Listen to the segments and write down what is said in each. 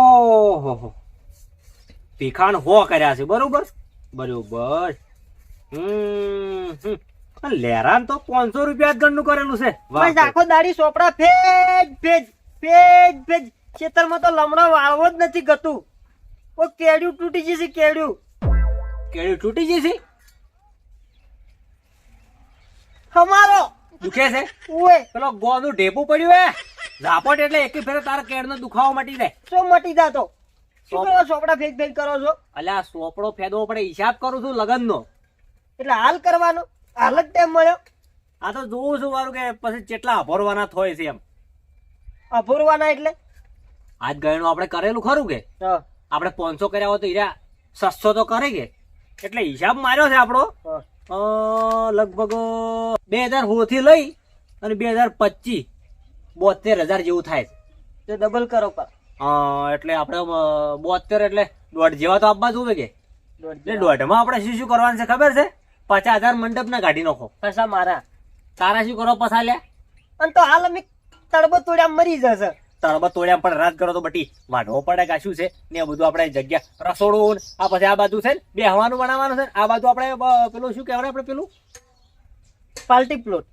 ઓહો ભીખાણ હો કર્યા છે બરોબર બરોબર. લેરાન તો 500 રૂપિયા જ ગણનું કરેલું છે. બસ આખો દાડી સોપડા ફેજ ફેજ ફેજ ફેજ ખેતરમાં તો લમણો વાળવો જ નથી ગતું. ઓ કેડ્યું તૂટી જશે કેડ્યું. કેળું તૂટી જશે. હમારો દુખે છે ઓએ પેલો ગોનું ઢેપું પડ્યું હે ઝાપટ એટલે એક ફેરે તારા કેળનો દુખાવો મટી જાય. શું મટી જાતો શું કરો સોપડા ફેજ ફેજ કરો છો અલ્યા સોપડો ફેદવો પડે હિસાબ કરું છું લગનનો. એટલે હાલ કરવાનો હાલ જ ટાઈમ મળ્યો. આ તો જોઉં છું મારું કે પછી કેટલા અભરવાના થાય છે એમ. અભૂરવાના એટલે આજ ગયણું આપણે કરેલું ખરું કે હા આપણે 500 કર્યા હોય તો હીરા 600 તો કરે કે એટલે હિસાબ માર્યો છે આપણો હા. લગભગ 2016 થી લઈ અને 2025 72,000 જેવું થાય છે. તો ડબલ કરો પર એટલે આપણે 72 એટલે દોઢ જેવા તો આપવા જોવે કે એટલે દોઢમાં આપણે શું શું કરવાનું છે ખબર છે? 50,000 મંડપ ના કાઢી નાખો. પૈસા મારા તારા શું કરો પછા લ્યા? અને તો હાલ અમે તડબો તોડ્યા મરી જશે. તળબા તોડ્યા પણ રાત કરો તો બટી વાઢવો પડે કે શું છે ને આ બધું આપણે જગ્યા રસોડું આ પછી આ બાજુ છે ને બે હવાનું બનાવવાનું છે આ બાજુ આપણે પેલું શું કહેવાય આપણે પેલું પાર્ટી પ્લોટ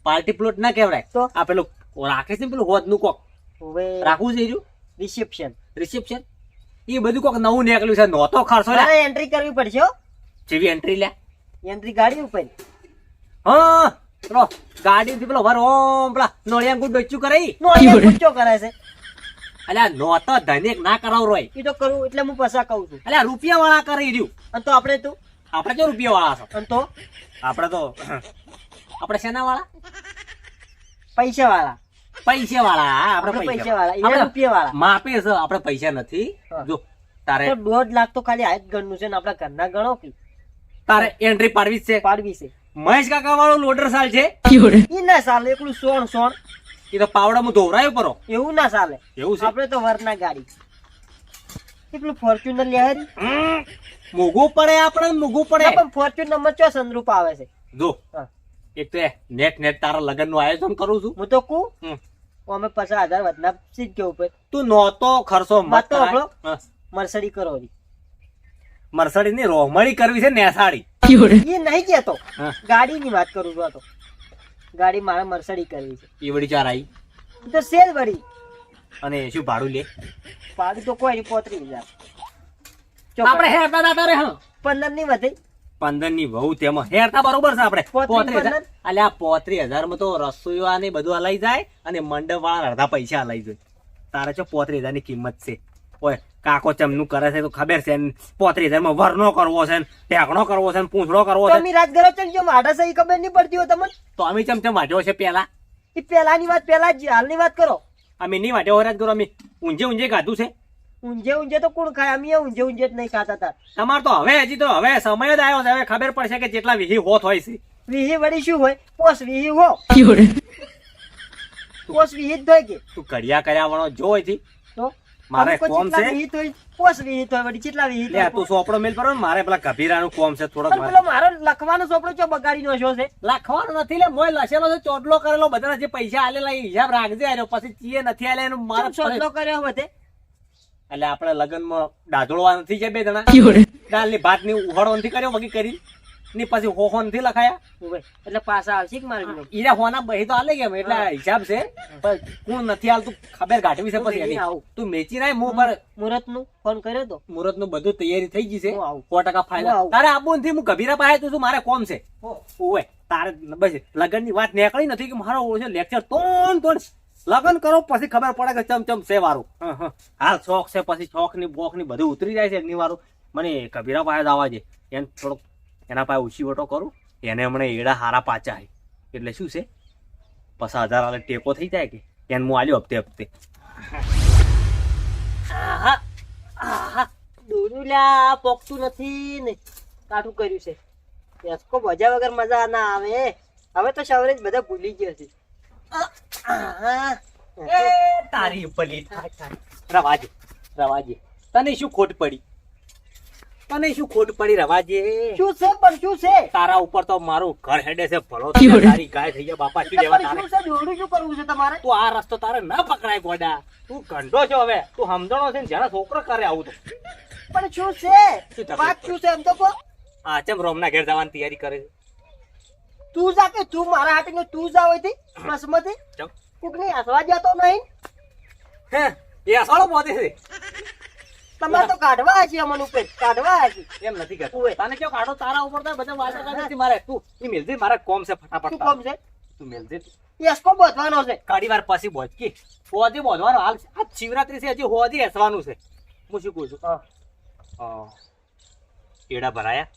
પાર્ટી પ્લોટ ના કહેવાય તો આ પેલું રાખે છે ને પેલું હોદનું કોક હવે રાખવું છે એર્યું રિસેપ્શન રિસેપ્શન એ બધું કોક નવું નીકળ્યું છે નહોતો ખર્ચો લ્યા. મારે એન્ટ્રી કરવી પડશે હો. જેવી એન્ટ્રી લ્યા એન્ટ્રી ગાડી ઉપર હા પેલો ગાડીથી પેલો વર ઓમ પેલા નોળિયા ગુડ ડોચ્યું કરે ઈ. નોળિયા પૂછો કરે છે અલ્યા નહોતો ધનેક ના કરાવ રોય એ તો કરું એટલે હું પૈસા કહું છું. અલ્યા રૂપિયા વાળા કરી રહ્યું અને તો આપણે તું આપણે જો રૂપિયા વાળા છો અને તો આપણે તો આપણે શેના વાળા પૈસા વાળા પૈસા વાળા આપણે પૈસા વાળા આપણે રૂપિયા વાળા માપે છે આપણે પૈસા નથી. હા. જો તારે તો 1.5 લાખ તો ખાલી આ જ ગણનું છે ને આપણા ઘરના ગણો કે તારે એન્ટ્રી પાડવી જ છે. પાડવી છે મહેશ કાકા વાળો લોડર સાલ છે ઈ ના ચાલે એકલું સોણ સોણ એ તો પાવડામાં ધોવરાયો પરો એવું ના ચાલે. એવું છે. આપણે તો વરના ગાડી એટલું ફોર્ચ્યુનર લેહરી મોઘું પડે આપણે મોઘું પડે પણ ફોર્ચ્યુનર માં ચો સંદરૂપ આવે છે. જો હા. એક તો નેટ નેટ તારા લગ્ન નું આયોજન કરું છું. હું તો કુ હમ. અમે 50,000 વધના સીધ કે ઉપર તું નહોતો ખર્ચો મત વાત તો કરાય. આપણો. હા. મર્સડી કરો રી. મર્સડીઝ ની રોહમણી કરવી છે નેસાડી. એ નહીં કેતો હા. ગાડી ની વાત કરું છું. આ તો ગાડી મારે મર્સડી કરવી છે. એ વળી ચાર આવી ઈ તો સેલ વળી અને શું ભાડું લે ભાડું તો કોઈ નહીં 35,000 આપણે હેરતા દાતા રે હા 15 ની વધે 15 ની વહુ તેમાં હેરતા બરોબર છે આપણે 35,000. અલ્યા 35,000 માં તો રસોઈયા ને બધું હલાઈ જાય અને મંડપ વાળા અડધા પૈસા હલાઈ જાય. તારે જો 35,000 ની કિંમત છે. ઓય કાકો ચમનું કરે છે તો ખબર છે 35,000 માં વરનો કરવો છે ઢેકણો કરવો છે પૂંછડો કરવો છે તમે રાજગરો ચમ જો માડા સહી ખબર નહીં પડતી હોય તમને. તો અમે ચમચમ વાંચ્યો છે પેલા એ પેલાની વાત પેલા જ હાલની વાત કરો. અમે નહીં વાંચ્યો હોરાજ કરો અમે ઊંઝે ઊંઝે ગાધું છે. ઊંઝે ઊંઝે તો કોણ ખાય અમે ઊંઝે ઊંઝે જ નહીં ખાતા તાર. તમાર તો હજી તો હવે સમય જ આવ્યો છે હવે ખબર પડશે કે જેટલા વિહી હોત હોય છે. વીહી વળી શું હોય પોસ વીહી હો પોસ વીહી જ હોય કે તું કડિયા કર્યા વાળો જો અહીંથી તો મારે અમે કોઈ કોમ ચેટલા છે. વીહી તો હોય, પોસ વીહી તો હોય વળી ચેટલા વીહી તો લે હોય. તું સોપડો મેલ પર મારે પેલા કભીરાનું કોમ છે થોડોક પણ પેલો મારો લખવાનો ચોપડો ચો બગાડી નો છે. લખવાનું નથી લે મોય લખેલો છે ચોટલો કરેલો બધાના જે પૈસા આલેલા એ હિસાબ રાખજે આર્યો પછી ચીએ નથી આલે એનું મારે ચમ સોટલો કર્યો વધે એટલે આપણે લગનમાં દાદોળવા નથી છે બે જણા દાલની ભાત ની ઉહળો નથી કર્યો બાકી કરી ની પછી હોહો નથી લખાયા ઉભે. એટલે પાછા આવશે કે મારે વિનોદ? ઈરા હોના બહી તો આલે કેમ એટલે આ હિસાબ છે પણ કોણ નથી આલતું ખબર ગાંઠવી છે પછી એની આવું. તું મેચી નાય મો પર મુહૂર્ત નું ફોન કર્યો તો મુહૂર્ત નું બધું તૈયારી થઈ ગઈ છે હું આવું. 100% હું ફાયદા આવું. તારે આબુ નથી હું ગભીરા પાસે તું મારે કોમ છે ઓય તારે બસ લગન ની વાત નીકળી નથી કે મારો ઓછો લેક્ચર તોન લગન કરો પછી ખબર પડે કે ચમ છે વારું હાલ શોખ છે પછી શોખ ની બોખ ની બધું ઉતરી જાય છે એની વારું મને કબીરા પાસે આવવા છે એને થોડોક એના પાસે ઉછી વટો કરું એને હમણાં એડા હારા પાચા છે એટલે શું છે 50,000 વાળા ટેકો થઈ જાય કે એને હું આલ્યો હપ્તે હપ્તે આહા આહા દોડ્યું લ્યા પોકતું નથી ને કાઠું કર્યું છે. એસકો મજા વગર મજા ના આવે. હવે તો સવરેજ બધા ભૂલી ગયા છે. આહા. એ તારી પલી રવાજે તને શું ખોટ પડી તને શું ખોટ પડી રવાજે શું છે પણ શું છે તારા ઉપર તો મારું ઘર હેડે છે ભલો તારી ગાય થઈ ગયા બાપા શું લેવા પણ તારે શું છે દોડું શું કરવું છે તમારે તું આ રસ્તો તારે ન પકડાય ગોડા તું કંડો છો હવે તું સમજણો છે ને જરા છોકરો કરે આવું તો પણ શું શું છે તકલીફ વાત શું છે એમ તો કહો આ ચમ રોમના ઘેર જવાની તૈયારી કરે છે તું જા કે તું મારા હાથે તું જા હોય થી બસમાંથી ચમ કોકની હસવા જતો નહીં હે એ અસાળો પહોંચે છે તમારે તો કાઢવા હશે અમન ઉપર કાઢવા હશે એમ નથી કરતો ઓવે. તને કેવો કાઢો તારા ઉપર તો બધા વાંચા નથી મારે તું ઈ મેલજે મારે કોમ છે ફટાફટ શું કામ છે તું મેલજે એસકો બોધવાનો છે કાડી વાર પછી બોચકી હોજી બોધવાનો હાલ આ શિવરાત્રી છે હજી હોજી હસવાનું છે હું શું કહું છું કેડા ભરાયા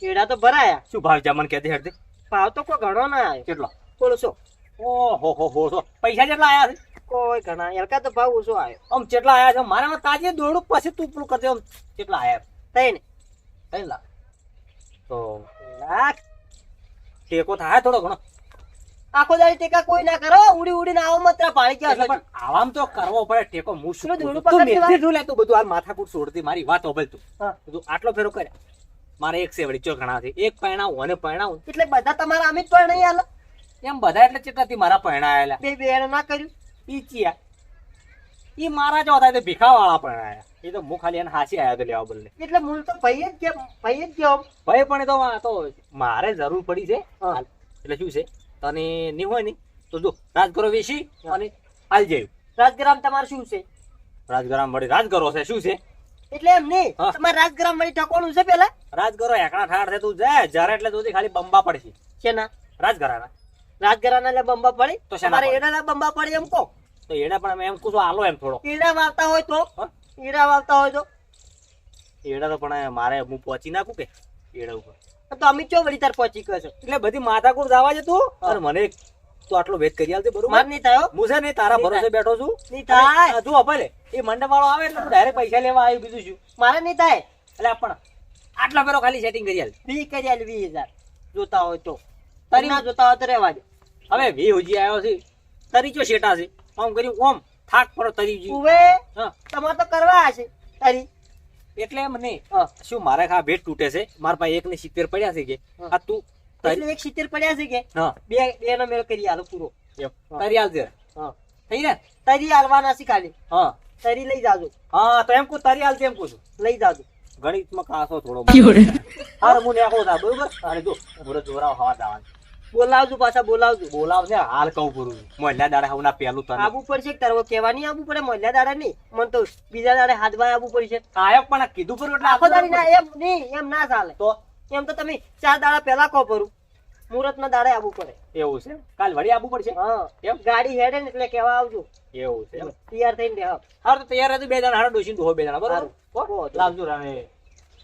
કેળા તો ભરાયા શું ભાવ જમણ કે દે હેડ દે ભાવ તો કોઈ ઘણો ના આવ્યો કેટલો કોળસો ઓહો હો હો પૈસા કેટલા આયા છે કોઈ ઘણા એલકા તો ભાવ ઓછો આવ્યો આમ કેટલા આયા છે મારામાં તાજે દોડું પછી તું પેલું કરજે આમ કેટલા આયા તઈને 3 લાખ તો લાખ ટેકો થાય થોડો ઘણો આખો દાડી ટેકા કોઈ ના કરો ઉડી ઉડીને આવો માત્ર પાણી એટલે ક્યાં પણ આવામ તો કરવો પડે ટેકો હું શું પેલું કહું છું? દોરડું તું પકડતી મેલજે તું લે તું બધું આ માથાકૂટ છોડતી મારી વાત હોભળ તું હા. તું આટલો ફેરો કરે મારે એક સેવડી ચો ઘણા છે એક પૈણાવું અને પૈણાવું એટલે બધા તમારા અમિત પણ નહીં આલો એમ બધા એટલે ચેટલાથી મારા પૈણા આયેલા બે બેન ના કર્યું ઈ ચિયા ઈ મારા જો હતા તે ભીખાવાળા પૈણા આયા એ તો હું ખાલી એને હાસી આયા તો લેવા બદલે એટલે મૂળ તો ભાઈ જ કેમ ભાઈ પણ એ તો આ તો મારે જરૂર પડી છે હા. હાલ. એટલે શું છે તને નહીં હોય ને તો જો રાજગરો વેચી અને હાલ જયું રાજગ્રામ તમારે શું છે રાજગરામ મળી રાજગરો છે શું છે એટલે એમ નહીં હા. તમારે રાજગ્રામ વળી ઠકોણું છે પેલા રાજગરો એકડા ઠાર છે તું જાય જરા એટલે તું ખાલી બંબા પડશે શેના રાજગરાના રાજગરાના એટલે બંબા પડી તો શેના તમારે પડે? એડાના બંબા પડી એમ કહો તો એડા પણ અમે એમ કુછ આલો એમ થોડો ઈડા વાવતા હોય તો હા? ઈડા વાવતા હોય તો એડા તો પણ મારે હું પહોંચી નાખું કે એડા ઉપર તો અમિત ચો વળી તાર પહોંચી ગયો છે એટલે બધી માથાકૂટ જવા છે તું અને મને તું આટલો વેટ કરી આલજે બરોબર માર નહીં થયો હું છે ને તારા નહીં ભરોસે બેઠો છું નહીં થાય અને તું અપાલે એ મંડપ વાળો આવે એટલે તું ડાયરેક્ટ પૈસા લેવા આવ્યું બીજું શું મારે નહીં થાય એટલે પણ આટલા ફેરો ખાલી સેટિંગ કરી આલ વી કરી આલ 20,000 જોતા હોય તો તારી- તારી ના જોતા હોય તો રહેવા દે હવે વી હુજી આવ્યો છે તરી ચો શેટા છે આમ કર્યું ઓમ થાક પડો તરી જી ઉવે હા તમારે તો કરવા હશે તારી એટલે એમ નહીં હા. શું મારે ખા ભેટ તૂટે છે મારા પાસે 1 ને 70 પડ્યા છે કે હા. આ તું તરી એટલે એક 70 પડ્યા છે કે હા બે નો મેળ કરી આલો પૂરો એમ. તરી આલજે હા થઈ ને તારી આલવાના છે ખાલી હા તારી લઈ જાજો હા તો એમ કહું તારી આલજે એમ કહું છું લઈ જાજો ગણિતમાં કાસો થોડો હાર હું નેકળો થા બરોબર અને જો બરો જોરાવ હવા દાવાનું બોલાવજો પાછા બોલાવજો બોલાવ ને હાલ કહું પૂરું મોહલ્લા દાડા હવના પેલું તને આબુ પડશે તારો કહેવાની આબુ પડે મોલ્યા દાડા નહીં મને તો બીજા દાડે હાથ ભાઈ આબુ પડશે આયક પણ આ કીધું પર એટલે આખો દાડી ના એમ નહીં એમ ના ચાલે તો એમ તો તમે 4 દાડા પહેલા કહો પરું મુહૂર્ત ના દાડે આબુ પડે એવું છે કાલ વળી આવવું પડશે હા એમ? ગાડી હેડે ને એટલે કહેવા આવજો એવું છે એમ. તૈયાર થઈને રહો હારું તો તૈયાર રહેજો બે જણા હારો ડોશી તું હો બે જણા બરોબર હારું. હો? લાવજો રાને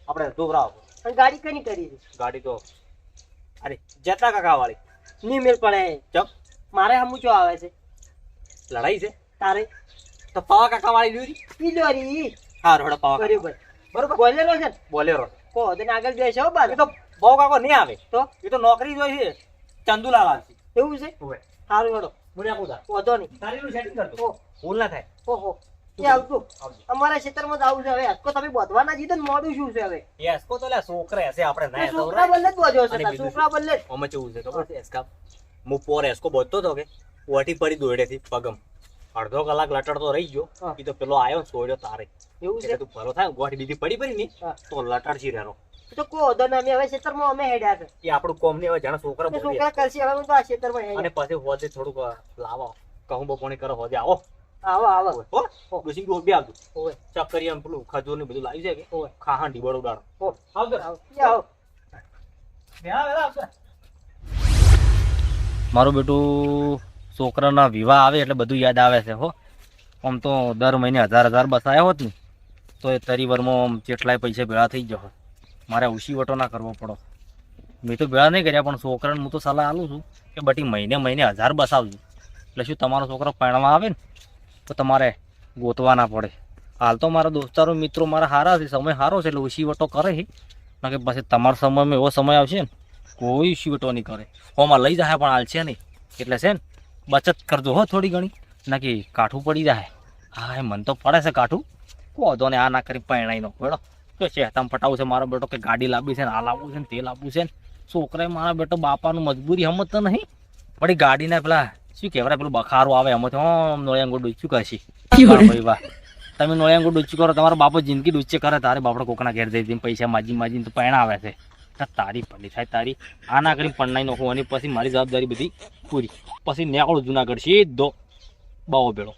આપણે દોબરાવ અને ગાડી કની કરી છે ગાડી તો અરે જેટલા કાકા વાળી ની મેલ પડે ચપ મારે હમુચો આવે છે લડાઈ છે તારે તો પાવા કાકા વાળી લીધી પિલોરી હારું હડો પાવા કાકા. બરોબર બરોબર બોલેરો છે ને બોલેરો કહો તને આગળ બેસો હો બાર એ તો બહુ કાકો નહીં આવે તો એ તો નોકરી જોઈ છે ચંદુલાલ આવશે એવું છે ઓય સારું હેડો મુન્યા કુદા વધો નહીં તારીનું સેટિંગ કરતો ઓ ભૂલ ના થાય ઓહો એ આવતું આવજો. અમારા ક્ષેત્રમાં જ આવું છે હવે આજકો તમે બોધવાના જીતો ને મોડું શું છે હવે યસ કો તો લે છોકરા હશે આપણે ના છોકરા બદલે જ બોધ્યો છે અને તાર, બીજું છોકરા બદલે જ ઓમે કેવું છે ખબર છે એસકા હું પોર એસકો બોલતો હતો કે ઓટી પડી દોડેથી પગમ અડધો કલાક લટડતો રહી ગયો હા. ઈ તો પેલો આયો છોડ્યો તારે એવું એટલે છે તું ભલો થાય ગોઠ બીજી પડી પડી ની હા. તો લટડશી રહેરો તો કહો વધો ને અમે હવે ક્ષેત્રમાં અમે હેડ્યા છે એ આપણું કોમ નહીં હવે જાણે છોકરા તે બોલીએ. છોકરા કરશે હવે હું તો આ ક્ષેત્રમાં અને હેડ્યા પછી હોજે થોડુંક લાવો કહું બપોણી કરો હોજે આવો આવો આવો હો ડોસી બી બે આવજો ઓય ચક્કરી આમ પેલું ખજૂર ને બધું લાવી છે કે ઓય ખાહણ ઢીબડું ઉડાડો ઓ આવજો આવો એ આવો મારું બેટું છોકરાના વિવાહ આવે એટલે બધું યાદ આવે છે હો આમ તો દર મહિને 1000 બસાયા હોત ને તો એ તરીવરમાં આમ કેટલાય પૈસા ભેળા થઈ જશે મારે ઉશીવટો ના કરવો પડો મેં તો ભેળા નહીં કર્યા પણ છોકરાને હું તો સલાહ આલું છું કે બટી મહિને 1000 બસાવજો એટલે શું તમારો છોકરો પરણવા આવે ને તો તમારે ગોતવા ના પડે હાલ તો મારા દોસ્તારો મિત્રો મારા સારા છે સમય સારો છે એટલે ઉશીવટો કરે છે ના કે પછી તમારા સમયમાં એવો સમય આવશે ને કોઈ ઉશીવટો નહીં કરે હોમાં લઈ જાય પણ હાલ છે નહીં એટલે છે ને બચત કરજો હો થોડી ઘણી ના કે કાઠું પડી જાય હા એ મન તો પડે છે કાઠું કહો તો ને આ ના કરી પરણાઈ નો બરાબર તો શેતામ ફટાવું છે મારો બેટો કે ગાડી લાવી છે ને આ લાવવું છે ને તે લાવવું છે ને છોકરાએ મારા બેટો બાપાનું મજબૂરી સમજતો નહીં વળી ગાડીના પેલા શું કહેવાય પેલું બખારો આવે એમાંથી ઓમ નોળિયાંગો ડૂચ્યું કરશી વાહ ભાઈ વાહ તમે નોળિયાંગો ડૂચ્યું કરો તમારો બાપો જિંદગી ડૂચે કરે તારે બાપડો કોકના ઘેર જઈ જઈને પૈસા માજીને તો પૈણા આવે છે તારી પડી થાય તારી આ ના કરીને પಣ್ಣાઈ નાખું અને પછી મારી જવાબદારી બધી પૂરી પછી નેકળું જુનાગઢ સીધો બાવો બેડો